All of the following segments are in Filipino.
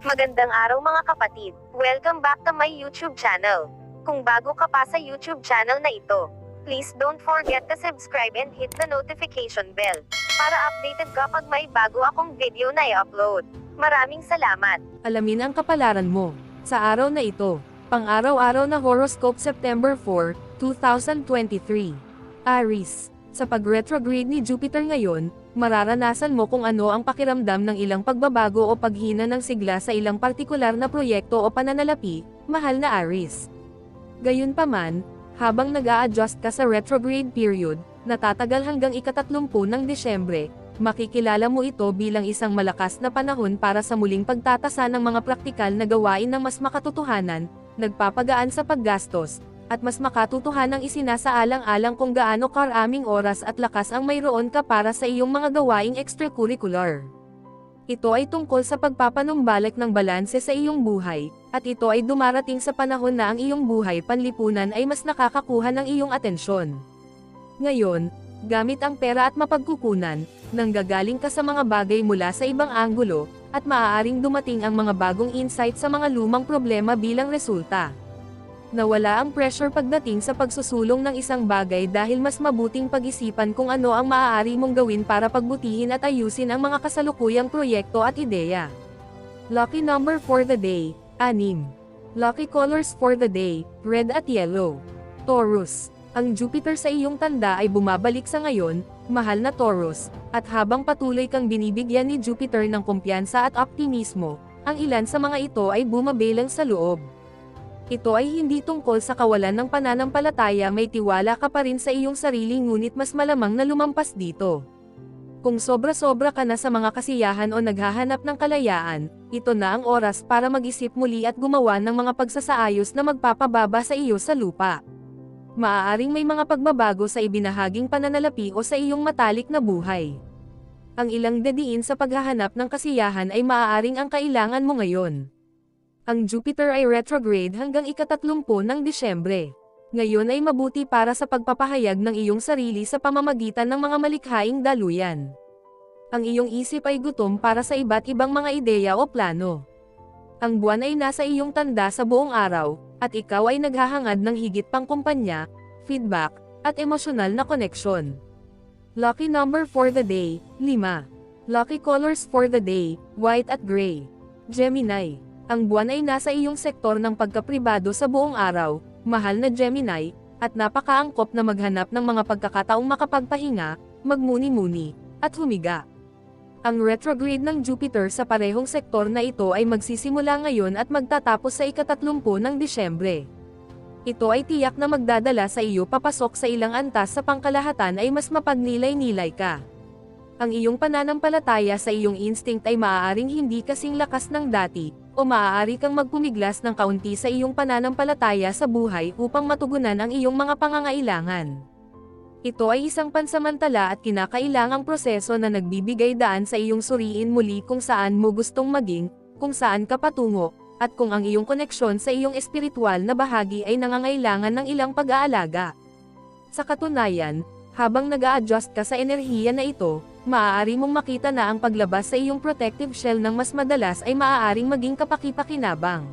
Magandang araw mga kapatid. Welcome back to my YouTube channel. Kung bago ka pa sa YouTube channel na ito, please don't forget to subscribe and hit the notification bell para updated ka pag may bago akong video na i-upload. Maraming salamat. Alamin ang kapalaran mo sa araw na ito. Pang-araw-araw na horoscope September 4, 2023. Aries, sa pag-retrograde ni Jupiter ngayon, mararanasan mo kung ano ang pakiramdam ng ilang pagbabago o paghina ng sigla sa ilang partikular na proyekto o pananalapi, mahal na Aries. Gayunpaman, habang nag-a-adjust ka sa retrograde period, na tatagal hanggang ika-30 ng Disyembre, makikilala mo ito bilang isang malakas na panahon para sa muling pagtatasa ng mga praktikal na gawain ng mas makatotohanan, nagpapagaan sa paggastos, at mas makatotohanang isinasaalang-alang kung gaano karaming oras at lakas ang mayroon ka para sa iyong mga gawaing extracurricular. Ito ay tungkol sa pagpapanumbalik ng balanse sa iyong buhay, at ito ay dumarating sa panahon na ang iyong buhay panlipunan ay mas nakakakuha ng iyong atensyon. Ngayon, gamit ang pera at mapagkukunan, nanggagaling ka sa mga bagay mula sa ibang anggulo, at maaaring dumating ang mga bagong insight sa mga lumang problema bilang resulta. Nawala ang pressure pagdating sa pagsusulong ng isang bagay dahil mas mabuting pag-isipan kung ano ang maaari mong gawin para pagbutihin at ayusin ang mga kasalukuyang proyekto at ideya. Lucky number for the day, 6. Lucky colors for the day, red at yellow. Taurus, ang Jupiter sa iyong tanda ay bumabalik sa ngayon, mahal na Taurus, at habang patuloy kang binibigyan ni Jupiter ng kumpiyansa at optimismo, ang ilan sa mga ito ay bumabelang sa loob. Ito ay hindi tungkol sa kawalan ng pananampalataya, may tiwala ka pa rin sa iyong sarili ngunit mas malamang na lumampas dito. Kung sobra-sobra ka na sa mga kasiyahan o naghahanap ng kalayaan, ito na ang oras para mag-isip muli at gumawa ng mga pagsasaayos na magpapababa sa iyo sa lupa. Maaaring may mga pagbabago sa ibinahaging pananalapi o sa iyong matalik na buhay. Ang ilang dediin sa paghahanap ng kasiyahan ay maaaring ang kailangan mo ngayon. Ang Jupiter ay retrograde hanggang ika-30 ng Disyembre. Ngayon ay mabuti para sa pagpapahayag ng iyong sarili sa pamamagitan ng mga malikhaing daluyan. Ang iyong isip ay gutom para sa iba't ibang mga ideya o plano. Ang buwan ay nasa iyong tanda sa buong araw, at ikaw ay naghahangad ng higit pang kumpanya, feedback, at emosyonal na koneksyon. Lucky number for the day, 5. Lucky colors for the day, white at gray. Gemini, ang buwan ay nasa iyong sektor ng pagkapribado sa buong araw, mahal na Gemini, at napakaangkop na maghanap ng mga pagkakataong makapagpahinga, magmuni-muni, at humiga. Ang retrograde ng Jupiter sa parehong sektor na ito ay magsisimula ngayon at magtatapos sa ika-30 ng Disyembre. Ito ay tiyak na magdadala sa iyo papasok sa ilang antas sa pangkalahatan ay mas mapagnilay-nilay ka. Ang iyong pananampalataya sa iyong instinct ay maaaring hindi kasing lakas ng dati, o maaari kang magpumiglas ng kaunti sa iyong pananampalataya sa buhay upang matugunan ang iyong mga pangangailangan. Ito ay isang pansamantala at kinakailangang proseso na nagbibigay daan sa iyong suriin muli kung saan mo gustong maging, kung saan ka patungo, at kung ang iyong koneksyon sa iyong espiritual na bahagi ay nangangailangan ng ilang pag-aalaga. Sa katunayan, habang nag-a-adjust ka sa enerhiya na ito, maaari mong makita na ang paglabas sa iyong protective shell ng mas madalas ay maaaring maging kapaki-pakinabang.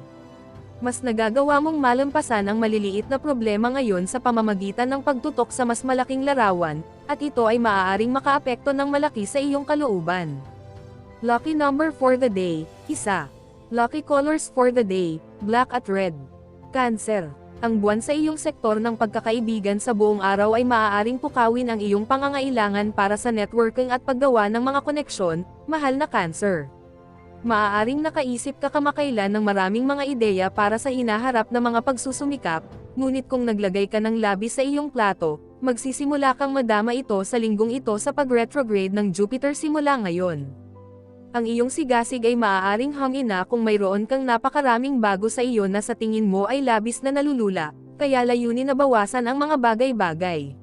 Mas nagagawa mong malampasan ang maliliit na problema ngayon sa pamamagitan ng pagtutok sa mas malaking larawan, at ito ay maaaring makaapekto ng malaki sa iyong kalooban. Lucky number for the day, 1. Lucky colors for the day, black at red. Cancer, ang buwan sa iyong sektor ng pagkakaibigan sa buong araw ay maaaring pukawin ang iyong pangangailangan para sa networking at paggawa ng mga koneksyon, mahal na Cancer. Maaaring nakaisip ka kamakailan ng maraming mga ideya para sa hinaharap na mga pagsusumikap, ngunit kung naglagay ka ng labis sa iyong plato, magsisimula kang madama ito sa linggong ito sa pag-retrograde ng Jupiter simula ngayon. Ang iyong sigasig ay maaaring hangina kung mayroon kang napakaraming bago sa iyo na sa tingin mo ay labis na nalulula, kaya layunin na bawasan ang mga bagay-bagay.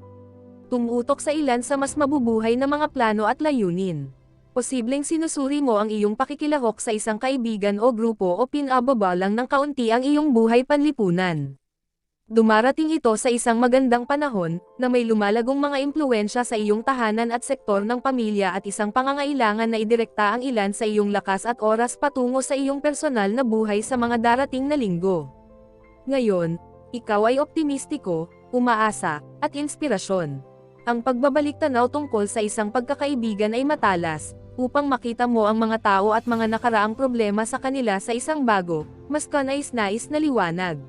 Tumutok sa ilan sa mas mabubuhay na mga plano at layunin. Posibleng sinusuri mo ang iyong pakikilahok sa isang kaibigan o grupo o pinababa lang ng kaunti ang iyong buhay panlipunan. Dumarating ito sa isang magandang panahon, na may lumalagong mga impluwensya sa iyong tahanan at sektor ng pamilya at isang pangangailangan na idirekta ang ilan sa iyong lakas at oras patungo sa iyong personal na buhay sa mga darating na linggo. Ngayon, ikaw ay optimistiko, umaasa, at inspirasyon. Ang pagbabalik tanaw tungkol sa isang pagkakaibigan ay matalas, upang makita mo ang mga tao at mga nakaraang problema sa kanila sa isang bago, mas kanais-nais na liwanag.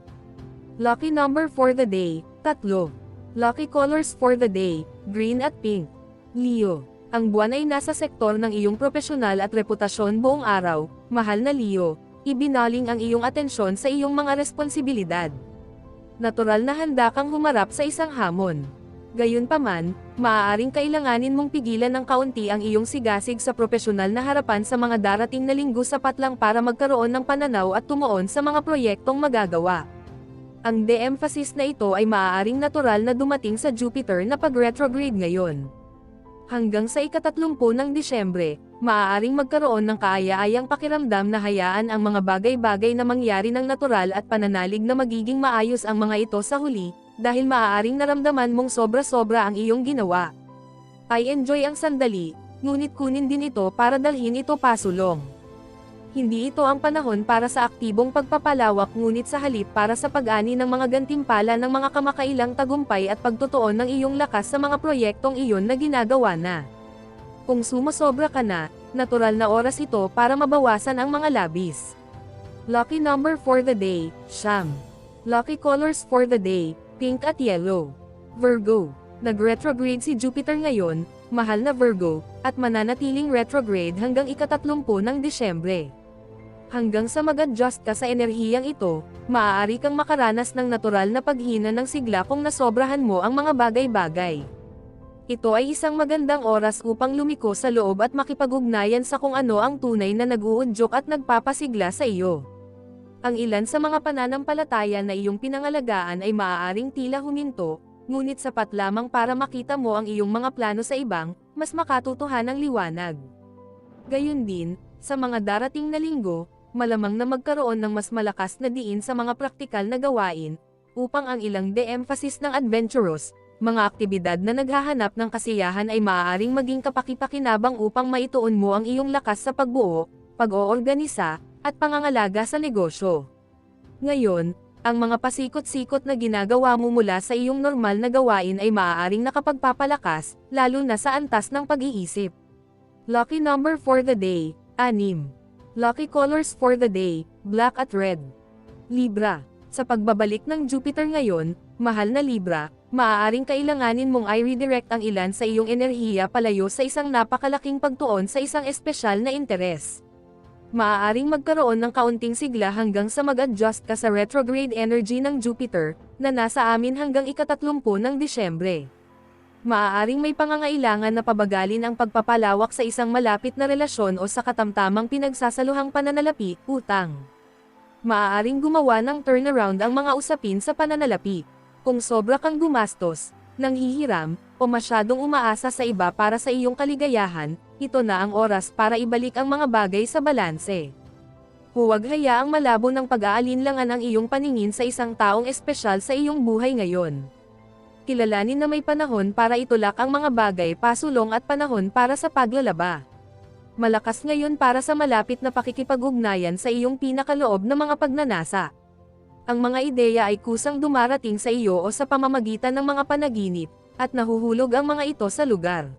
Lucky number for the day, 3. Lucky colors for the day, green at pink. Leo. Ang buwan ay nasa sektor ng iyong propesyonal at reputasyon buong araw, mahal na Leo, ibinaling ang iyong atensyon sa iyong mga responsibilidad. Natural na handa kang humarap sa isang hamon. Gayunpaman, maaaring kailanganin mong pigilan ng kaunti ang iyong sigasig sa propesyonal na harapan sa mga darating na linggo sapat lang para magkaroon ng pananaw at tumuon sa mga proyektong magagawa. Ang de-emphasis na ito ay maaaring natural na dumating sa Jupiter na pag-retrograde ngayon. Hanggang sa ika-30 ng Disyembre, maaaring magkaroon ng kaaya-ayang pakiramdam na hayaan ang mga bagay-bagay na mangyari ng natural at pananalig na magiging maayos ang mga ito sa huli, dahil maaaring naramdaman mong sobra-sobra ang iyong ginawa. I enjoy ang sandali, ngunit kunin din ito para dalhin ito pasulong. Hindi ito ang panahon para sa aktibong pagpapalawak ngunit sa halip para sa pag-ani ng mga gantimpala ng mga kamakailang tagumpay at pagtutuon ng iyong lakas sa mga proyektong iyon na ginagawa na. Kung sumosobra ka na, natural na oras ito para mabawasan ang mga labis. Lucky number for the day, Siyam. Lucky colors for the day, pink at yellow. Virgo. Nag-retrograde si Jupiter ngayon, mahal na Virgo, at mananatiling retrograde hanggang ika-30 ng Disyembre. Hanggang sa mag-adjust ka sa enerhiyang ito, maaari kang makaranas ng natural na paghina ng sigla kung nasobrahan mo ang mga bagay-bagay. Ito ay isang magandang oras upang lumiko sa loob at makipag-ugnayan sa kung ano ang tunay na nag-uudyok at nagpapasigla sa iyo. Ang ilan sa mga pananampalataya na iyong pinangalagaan ay maaaring tila huminto, ngunit sapat lamang para makita mo ang iyong mga plano sa ibang, mas makatutuhanang liwanag. Gayun din, sa mga darating na linggo, malamang na magkaroon ng mas malakas na diin sa mga praktikal na gawain, upang ang ilang de-emphasis ng adventurous, mga aktibidad na naghahanap ng kasiyahan ay maaaring maging kapaki-pakinabang upang maituon mo ang iyong lakas sa pagbuo, pag-oorganisa, at pangangalaga sa negosyo. Ngayon, ang mga pasikot-sikot na ginagawa mo mula sa iyong normal na gawain ay maaaring nakapagpapalakas, lalo na sa antas ng pag-iisip. Lucky number for the day, 6. Lucky colors for the day, black at red. Libra. Sa pagbabalik ng Jupiter ngayon, mahal na Libra, maaaring kailanganin mong i-redirect ang ilan sa iyong enerhiya palayo sa isang napakalaking pagtuon sa isang espesyal na interes. Maaaring magkaroon ng kaunting sigla hanggang sa mag-adjust ka sa retrograde energy ng Jupiter, na nasa amin hanggang ika-30 ng Disyembre. Maaaring may pangangailangan na pabagalin ang pagpapalawak sa isang malapit na relasyon o sa katamtamang pinagsasaluhang pananalapi, utang. Maaaring gumawa ng turnaround ang mga usapin sa pananalapi. Kung sobra kang gumastos, nanghihiram, o masyadong umaasa sa iba para sa iyong kaligayahan, ito na ang oras para ibalik ang mga bagay sa balanse. Huwag hayaang malabo ng pag-aalinlangan ang iyong paningin sa isang taong espesyal sa iyong buhay ngayon. Kilalanin na may panahon para itulak ang mga bagay pasulong at panahon para sa paglalaba. Malakas ngayon para sa malapit na pakikipag-ugnayan sa iyong pinakaloob na mga pagnanasa. Ang mga ideya ay kusang dumarating sa iyo o sa pamamagitan ng mga panaginip, at nahuhulog ang mga ito sa lugar.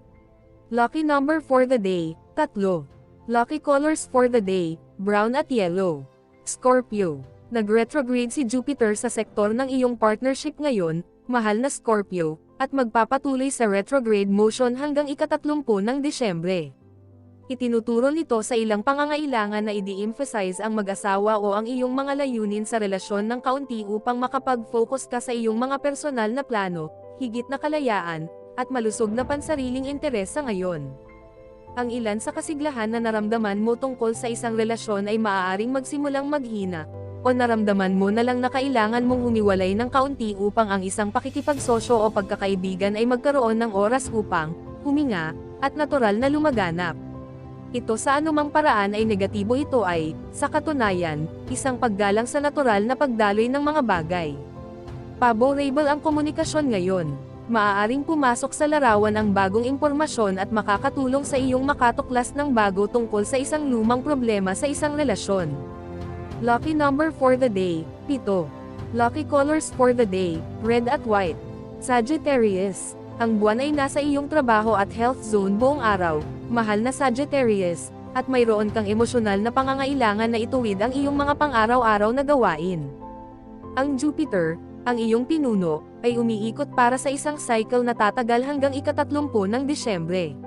Lucky number for the day, 3. Lucky colors for the day, brown at yellow. Scorpio. Nag-retrograde si Jupiter sa sektor ng iyong partnership ngayon, mahal na Scorpio, at magpapatuloy sa retrograde motion hanggang ika-30 ng Disyembre. Itinuturo nito sa ilang pangangailangan na i-de-emphasize ang mag-asawa o ang iyong mga layunin sa relasyon ng kaunti upang makapag-focus ka sa iyong mga personal na plano, higit na kalayaan, at malusog na pansariling interes sa ngayon. Ang ilan sa kasiglahan na naramdaman mo tungkol sa isang relasyon ay maaaring magsimulang maghina, o naramdaman mo na lang na kailangan mong humiwalay ng kaunti upang ang isang pakikipagsosyo o pagkakaibigan ay magkaroon ng oras upang huminga, at natural na lumaganap. Ito sa anumang paraan ay negatibo, ito ay, sa katunayan, isang paggalang sa natural na pagdaloy ng mga bagay. Favorable ang komunikasyon ngayon. Maaaring pumasok sa larawan ang bagong impormasyon at makakatulong sa iyong makatuklas ng bago tungkol sa isang lumang problema sa isang relasyon. Lucky number for the day, 7. Lucky colors for the day, red at white. Sagittarius. Ang buwan ay nasa iyong trabaho at health zone buong araw, mahal na Sagittarius, at mayroon kang emosyonal na pangangailangan na ituwid ang iyong mga pang-araw-araw na gawain. Ang Jupiter, ang iyong pinuno, ay umiikot para sa isang cycle na tatagal hanggang ika-30 ng Disyembre.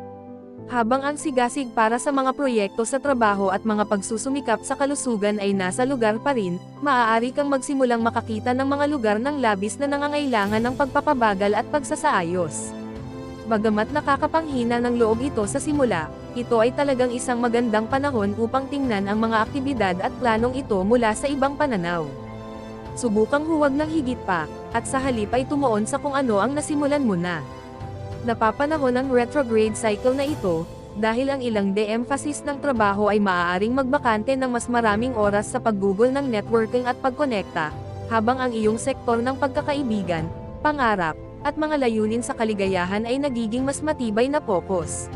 Habang ang sigasig para sa mga proyekto sa trabaho at mga pagsusumikap sa kalusugan ay nasa lugar pa rin, maaari kang magsimulang makakita ng mga lugar ng labis na nangangailangan ng pagpapabagal at pagsasaayos. Bagamat nakakapanghina ng loob ito sa simula, ito ay talagang isang magandang panahon upang tingnan ang mga aktibidad at planong ito mula sa ibang pananaw. Subukang huwag ng higit pa, at sa halip ay tumuon sa kung ano ang nasimulan mo na. Napapanahon ang retrograde cycle na ito, dahil ang ilang de-emphasis ng trabaho ay maaaring magbakante ng mas maraming oras sa paggugol ng networking at pagkonekta, habang ang iyong sektor ng pagkakaibigan, pangarap, at mga layunin sa kaligayahan ay nagiging mas matibay na focus.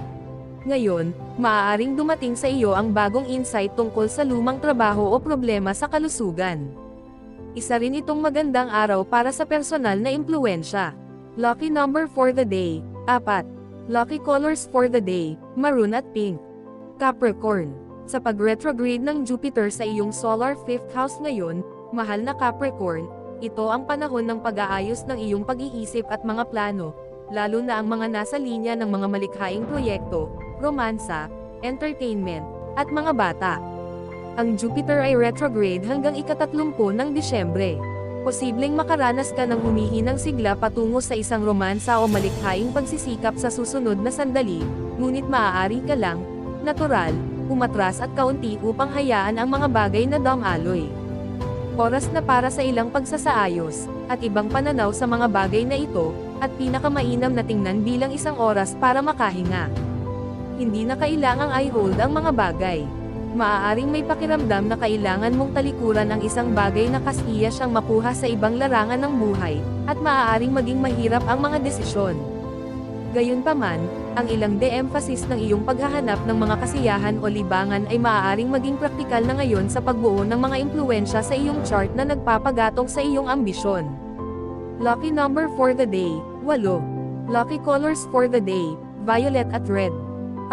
Ngayon, maaaring dumating sa iyo ang bagong insight tungkol sa lumang trabaho o problema sa kalusugan. Isa rin itong magandang araw para sa personal na impluwensya. Lucky number for the day, 4. Lucky colors for the day, maroon at pink. Capricorn. Sa pag-retrograde ng Jupiter sa iyong solar 5th house ngayon, mahal na Capricorn, ito ang panahon ng pag-aayos ng iyong pag-iisip at mga plano, lalo na ang mga nasa linya ng mga malikhaing proyekto, romansa, entertainment, at mga bata. Ang Jupiter ay retrograde hanggang ika-30 ng Disyembre. Posibleng makaranas ka ng humihinang sigla patungo sa isang romansa o malikhaing pagsisikap sa susunod na sandali, ngunit maaari ka lang, natural, umatras at kaunti upang hayaan ang mga bagay na dumaloy. Oras na para sa ilang pagsasaayos, at ibang pananaw sa mga bagay na ito, at pinakamainam na tingnan bilang isang oras para makahinga. Hindi na kailangang i-hold ang mga bagay. Maaaring may pakiramdam na kailangan mong talikuran ang isang bagay na kasiya siyang makuha sa ibang larangan ng buhay, at maaaring maging mahirap ang mga desisyon. Gayunpaman, ang ilang de-emphasis ng iyong paghahanap ng mga kasiyahan o libangan ay maaaring maging praktikal na ngayon sa pagbuo ng mga impluwensya sa iyong chart na nagpapagatong sa iyong ambisyon. Lucky number for the day, 8. Lucky colors for the day, violet at red.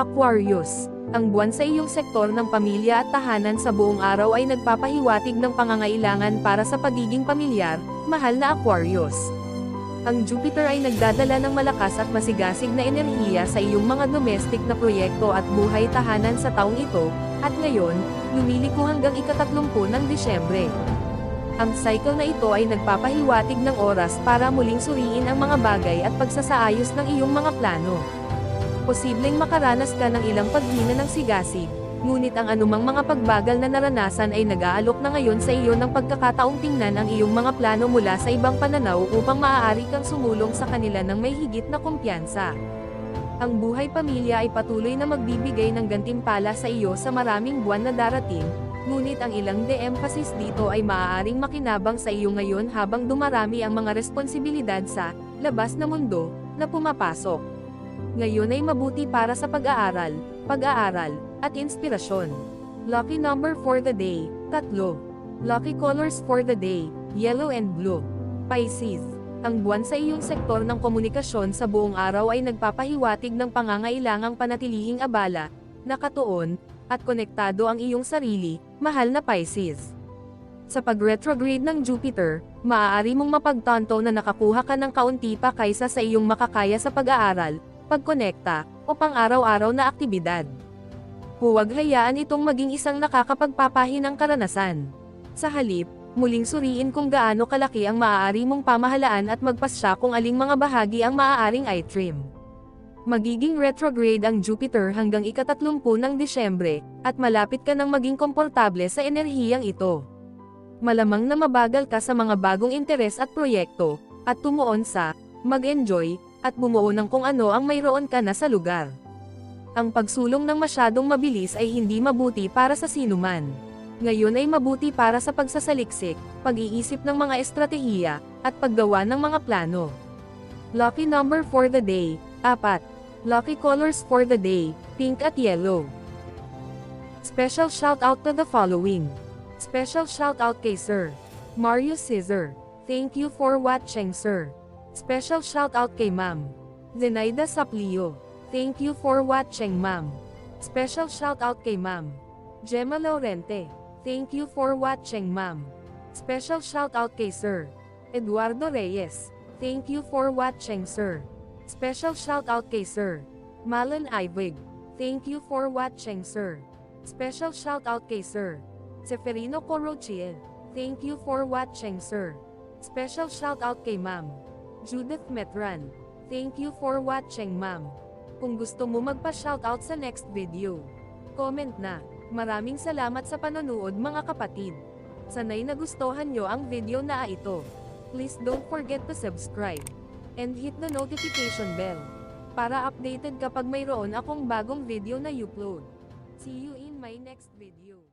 Aquarius. Ang buwan sa iyong sektor ng pamilya at tahanan sa buong araw ay nagpapahiwatig ng pangangailangan para sa pagiging pamilyar, mahal na Aquarius. Ang Jupiter ay nagdadala ng malakas at masigasig na enerhiya sa iyong mga domestic na proyekto at buhay tahanan sa taong ito, at ngayon, lumiliko hanggang ika-30 ng Disyembre. Ang cycle na ito ay nagpapahiwatig ng oras para muling suriin ang mga bagay at pagsasaayos ng iyong mga plano. Posibleng makaranas ka ng ilang paghina ng sigasig, ngunit ang anumang mga pagbagal na naranasan ay nag-aalok na ngayon sa iyo ng pagkakataong tingnan ang iyong mga plano mula sa ibang pananaw upang maaari kang sumulong sa kanila ng may higit na kumpiyansa. Ang buhay pamilya ay patuloy na magbibigay ng gantimpala sa iyo sa maraming buwan na darating, ngunit ang ilang de-emphasis dito ay maaaring makinabang sa iyo ngayon habang dumarami ang mga responsibilidad sa labas na mundo na pumapasok. Ngayon ay mabuti para sa pag-aaral, at inspirasyon. Lucky number for the day, 3. Lucky colors for the day, yellow and blue. Pisces. Ang buwan sa iyong sektor ng komunikasyon sa buong araw ay nagpapahiwatig ng pangangailangang panatilihing abala, nakatuon, at konektado ang iyong sarili, mahal na Pisces. Sa pag-retrograde ng Jupiter, maaari mong mapagtanto na nakakuha ka ng kaunti pa kaysa sa iyong makakaya sa pag-aaral, pagkonekta, o pang-araw-araw na aktibidad. Huwag hayaan itong maging isang nakakapagpapahinang karanasan. Sa halip, muling suriin kung gaano kalaki ang maaari mong pamahalaan at magpasya kung aling mga bahagi ang maaaring i-trim. Magiging retrograde ang Jupiter hanggang ika-30 ng Disyembre, at malapit ka nang maging komportable sa enerhiyang ito. Malamang na mabagal ka sa mga bagong interes at proyekto, at tumuon sa mag-enjoy, at bumuo ng kung ano ang mayroon ka na sa lugar. Ang pagsulong ng masyadong mabilis ay hindi mabuti para sa sinuman. Ngayon ay mabuti para sa pagsasaliksik, pag-iisip ng mga estratehiya, at paggawa ng mga plano. Lucky number for the day, 4. Lucky colors for the day, pink at yellow. Special shout out to the following. Special shout out kay Sir Mario Scissor. Thank you for watching, sir. Special shout out kay Ma'am Zenaida Saplio. Thank you for watching, ma'am. Special shout out kay Ma'am Gemma Laurente. Thank you for watching, ma'am. Special shout out kay Sir Eduardo Reyes. Thank you for watching, sir. Special shout out kay Sir Malon Ivig. Thank you for watching, sir. Special shout out kay Sir Seferino Corochiel. Thank you for watching, sir. Special shout out kay Ma'am Judith Metran. Thank you for watching, ma'am. Kung gusto mo magpa-shoutout sa next video, comment na. Maraming salamat sa panonood, mga kapatid. Sanay nagustuhan nyo ang video na ito. Please don't forget to subscribe and hit the notification bell para updated kapag mayroon akong bagong video na upload. See you in my next video.